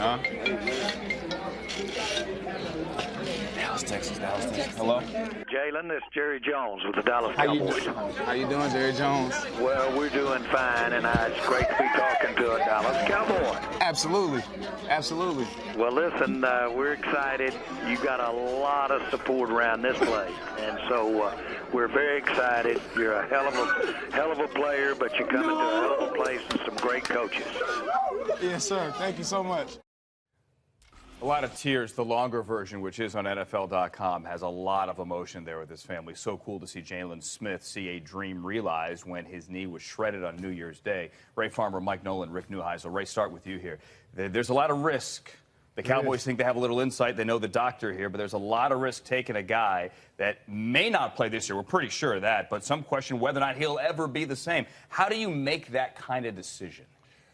Huh? Dallas, Texas. Hello? Jaylon, this is Jerry Jones with the Dallas Cowboys. How you doing, Jerry Jones? Well, we're doing fine, and it's great to be talking to a Dallas Cowboy. Absolutely. Well, listen, we're excited. You got a lot of support around this place, and so we're very excited. You're a hell of a player, but you come into a hell of a place with some great coaches. Yes, sir. Thank you so much. A lot of tears. The longer version, which is on NFL.com, has a lot of emotion there with his family. So cool to see Jaylon Smith see a dream realized when his knee was shredded on New Year's Day. Ray Farmer, Mike Nolan, Rick Neuheisel. Ray, start with you here. There's a lot of risk. The Cowboys think they have a little insight. They know the doctor here, but there's a lot of risk taking a guy that may not play this year. We're pretty sure of that, but some question whether or not he'll ever be the same. How do you make that kind of decision?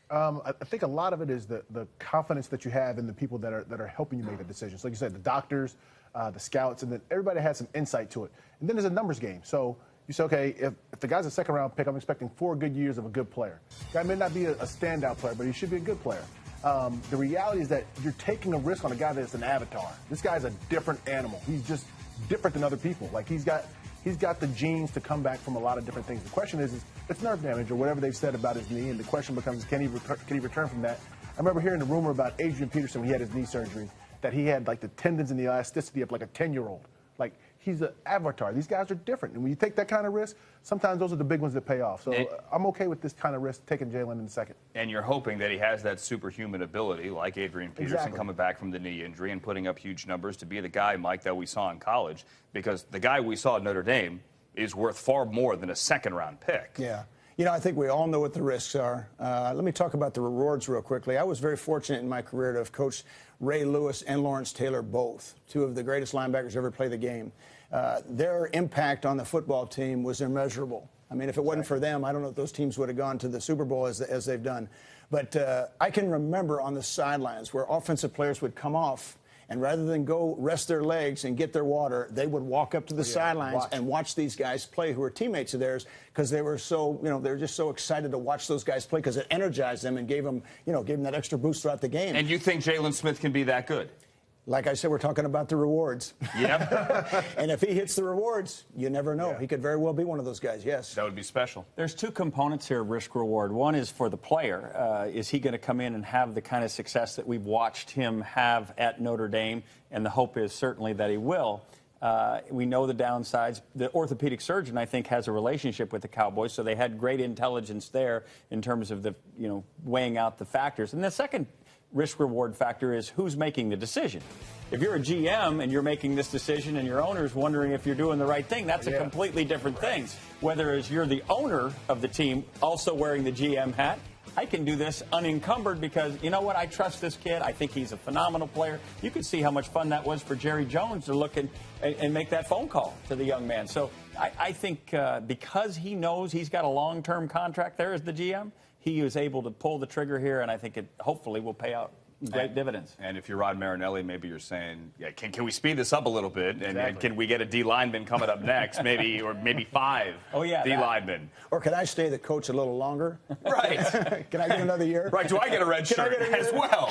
I think a lot of it is the confidence that you have in the people that are helping you make the decisions. Like you said, the doctors, the scouts, and then everybody has some insight to it. And then there's a numbers game. So you say, okay, if the guy's a second-round pick, I'm expecting 4 good years of a good player. The guy may not be a standout player, but he should be a good player. The reality is that you're taking a risk on a guy that's an avatar. This guy's a different animal. He's just different than other people. Like he's got the genes to come back from a lot of different things. The question is it's nerve damage or whatever they've said about his knee, and the question becomes, can he return from that? I remember hearing the rumor about Adrian Peterson when he had his knee surgery, that he had like the tendons and the elasticity of like a 10-year-old. Like he's an avatar. These guys are different, and when you take that kind of risk, sometimes those are the big ones that pay off. So I'm okay with this kind of risk, taking Jaylon in the second. And you're hoping that he has that superhuman ability, like Adrian Peterson, coming back from the knee injury and putting up huge numbers to be the guy, Mike, that we saw in college, because the guy we saw at Notre Dame is worth far more than a second-round pick. Yeah. You know, I think we all know what the risks are. Let me talk about the rewards real quickly. I was very fortunate in my career to have coached Ray Lewis and Lawrence Taylor both, 2 of the greatest linebackers to ever play the game. Their impact on the football team was immeasurable. I mean, if it wasn't for them, I don't know if those teams would have gone to the Super Bowl as they've done. But I can remember on the sidelines where offensive players would come off, and rather than go rest their legs and get their water, they would walk up to the sidelines and watch these guys play who were teammates of theirs, because they were so, they were just so excited to watch those guys play because it energized them and gave them that extra boost throughout the game. And you think Jaylon Smith can be that good? Like I said, we're talking about the rewards. Yep. And if he hits the rewards, you never know. Yeah. He could very well be one of those guys, yes. That would be special. There's 2 components here, risk-reward. One is for the player. Is he going to come in and have the kind of success that we've watched him have at Notre Dame? And the hope is certainly that he will. We know the downsides. The orthopedic surgeon, I think, has a relationship with the Cowboys, so they had great intelligence there in terms of the, weighing out the factors. And the second risk-reward factor is who's making the decision. If you're a GM and you're making this decision and your owner's wondering if you're doing the right thing, that's a completely different thing. Whether as you're the owner of the team also wearing the GM hat, I can do this unencumbered because, you know what, I trust this kid. I think he's a phenomenal player. You can see how much fun that was for Jerry Jones to look and make that phone call to the young man. So I think because he knows he's got a long-term contract there as the GM, he was able to pull the trigger here, and I think it hopefully will pay out great dividends. And if you're Rod Marinelli, maybe you're saying, can we speed this up a little bit? And can we get a D lineman coming up next, maybe 5 D linemen? Or can I stay the coach a little longer? Right. Can I get another year? Right. Do I get a red shirt as well?